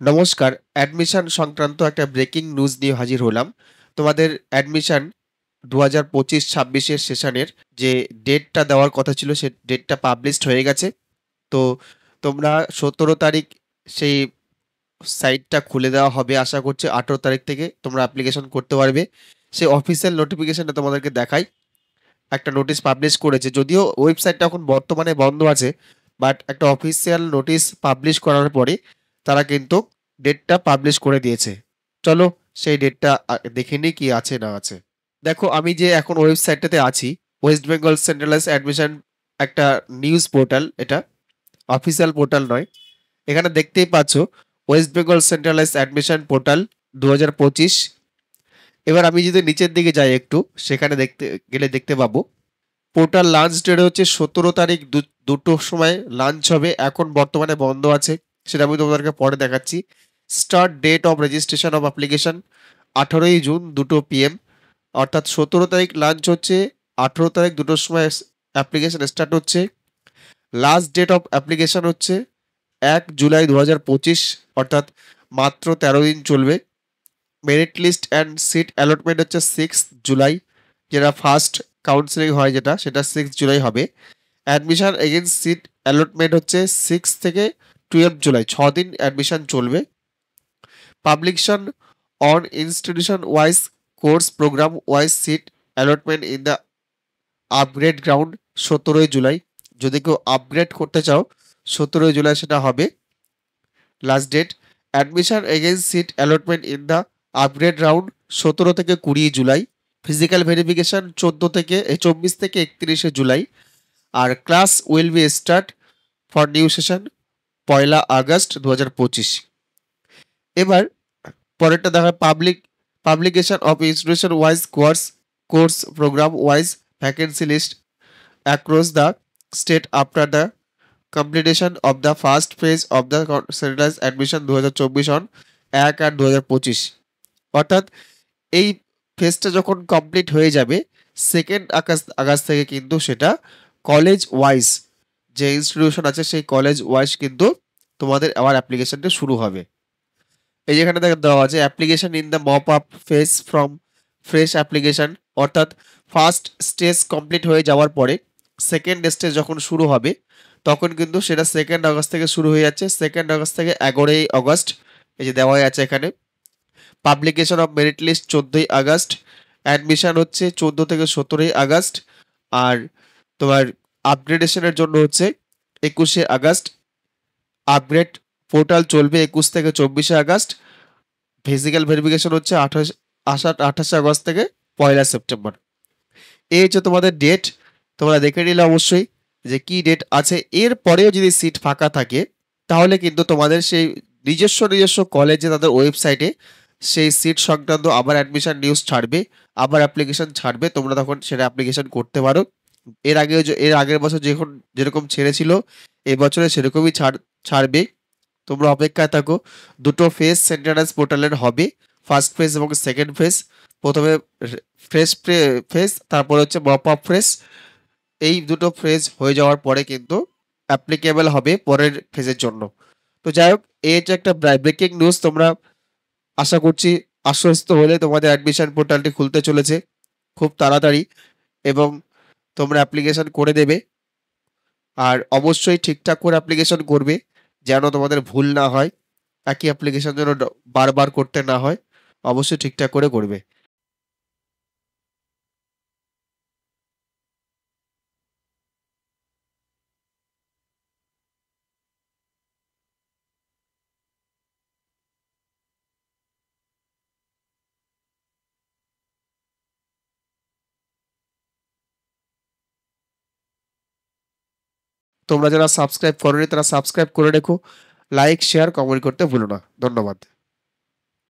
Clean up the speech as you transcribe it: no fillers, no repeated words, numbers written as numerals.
নমস্কার, অ্যাডমিশন সংক্রান্ত একটা ব্রেকিং নিউজ নিয়ে হাজির হলাম। তোমাদের অ্যাডমিশন ২০২৫-২৬ সেশনের যে ডেটটা দেওয়ার কথা ছিল সে ডেটটা পাবলিশড হয়ে গেছে। তো তোমরা ১৭ তারিখ সেই সাইটটা খুলে দেওয়া হবে, আশা করছি ১৮ তারিখ থেকে তোমরা অ্যাপ্লিকেশন করতে পারবে। সেই অফিসিয়াল নোটিফিকেশনটা তোমাদেরকে দেখাই। একটা নোটিশ পাবলিশ করেছে, যদিও ওয়েবসাইটটা এখন বর্তমানে বন্ধ আছে, বাট একটা অফিসিয়াল নোটিশ পাবলিশ করার পরে তারা কিন্তু ডেটটা পাবলিশ করে দিয়েছে। চলো সেই ডেটটা দেখে নিই কি আছে না আছে। দেখো, আমি যে এখন ওয়েবসাইটটাতে আছি, ওয়েস্ট বেঙ্গল সেন্ট্রালাইজ অ্যাডমিশন একটা নিউজ পোর্টাল, এটা অফিসিয়াল পোর্টাল নয়। এখানে দেখতেই পাচ্ছ West Bengal centralise admission portal ২০২৫। এবার আমি যদি নিচের দিকে যাই একটু, সেখানে দেখতে গেলে দেখতে পাবো পোর্টাল লাঞ্চ ডেট হচ্ছে ১৭ তারিখ দুটোর সময় লাঞ্চ হবে। এখন বর্তমানে বন্ধ আছে, সেটা আমি তোমাদেরকে পরে দেখাচ্ছি। Start date of registration of application ১৮ই জুন ২টো PM, অর্থাৎ ১৭ তারিখ লাঞ্চ হচ্ছে, ১৮ তারিখ দুটোর সময় অ্যাপ্লিকেশন স্টার্ট হচ্ছে। লাস্ট ডেট অফ অ্যাপ্লিকেশন হচ্ছে ১ জুলাই ২০২৫, অর্থাৎ মাত্র ১৩ দিন চলবে। Merit list and seat allotment হচ্ছে 6 জুলাই, যেটা ফার্স্ট কাউন্সিলিং হয় সেটা 6 জুলাই হবে। অ্যাডমিশন এগেইনস্ট সিট অ্যালটমেন্ট হচ্ছে 6 থেকে 12 জুলাই, 6 দিন অ্যাডমিশন চলবে। Publication on institution wise course programme wise seat allotment in the upgrade round 17 July. যদি কেউ আপগ্রেড করতে চাও 17 জুলাই সেটা হবে last date. Admission against seat allotment in the upgrade round 17 থেকে 20 জুলাই। ফিজিক্যাল ভেরিফিকেশন 24 থেকে 31 জুলাই। আর class will be start for new session 1 August 2025। এবার পরেরটা দেখা publication of institution wise course programme wise vacancy list across the state after the completion of the first phase of the centralise admission 2024 on 1/8/2025। অর্থাৎ এই ফেজটা যখন complete হয়ে যাবে, 2 August থেকে কিন্তু সেটা কলেজ ওয়াইজ যে ইনস্টিটিউশন আছে সেই কলেজ ওয়াইজ কিন্তু তোমাদের আবার অ্যাপ্লিকেশনটা শুরু হবে। এই যেখানে দেওয়া আছে application in the mop up phase from fresh application, অর্থাৎ ফার্স্ট স্টেজ কমপ্লিট হয়ে যাওয়ার পরে সেকেন্ড স্টেজ যখন শুরু হবে তখন কিন্তু সেটা 2 আগস্ট থেকে শুরু হয়ে যাচ্ছে। 2 আগস্ট থেকে 11 আগস্ট, এই যে দেওয়াই আছে এখানে। Publication of merit list 14 August. Admission হচ্ছে 14 থেকে 17 আগস্ট। আর তোমার আপগ্রেডেশনের জন্য হচ্ছে 21 আগস্ট। আপগ্রেড পোর্টাল চলবে 21 থেকে 24 আগস্ট। ফিজিক্যাল ভেরিফিকেশন হচ্ছে 28 আগস্ট থেকে 1 সেপ্টেম্বর। এই হচ্ছে তোমাদের ডেট। তোমরা দেখে নিলে অবশ্যই যে কি ডেট আছে। এর পরেও যদি সিট ফাঁকা থাকে তাহলে কিন্তু তোমাদের সেই নিজস্ব কলেজে তাদের ওয়েবসাইটে সেই সিট সংক্রান্ত আবার অ্যাডমিশন নিউজ ছাড়বে, আবার অ্যাপ্লিকেশন ছাড়বে। তোমরা তখন সেটা অ্যাপ্লিকেশন করতে পারো। এর আগের বছর যেরকম ছেড়েছিল এবছরে সেরকমই ছাড়বে। তোমরা অপেক্ষায় থাকো। দুটো ফেজ সেন্ট্রালাইজ পোর্টালের হবে, ফার্স্ট ফেজ এবং সেকেন্ড ফেজ। প্রথমে ফ্রেশ ফেজ, তারপর হচ্ছে মপ আপ ফেজ। এই দুটো ফেজ হয়ে যাওয়ার পরে কিন্তু অ্যাপ্লিকেবল হবে পরের ফেজের জন্য। তো যাই হোক, এই হচ্ছে একটা ব্রেকিং নিউজ। তোমরা আশা করছি আশ্বস্ত হলে তোমাদের অ্যাডমিশন পোর্টালটি খুলতে চলেছে খুব তাড়াতাড়ি, এবং তোমরা অ্যাপ্লিকেশন করে দেবে। আর অবশ্যই ঠিকঠাক করে অ্যাপ্লিকেশন করবে যেন তোমাদের ভুল না হয়, একই অ্যাপ্লিকেশন যেন বারবার করতে না হয়। অবশ্যই ঠিকঠাক করে করবে। তোমরা যারা সাবস্ক্রাইব করোনি তারা সাবস্ক্রাইব করে রেখো। লাইক শেয়ার কমেন্ট করতে ভুলো না। ধন্যবাদ।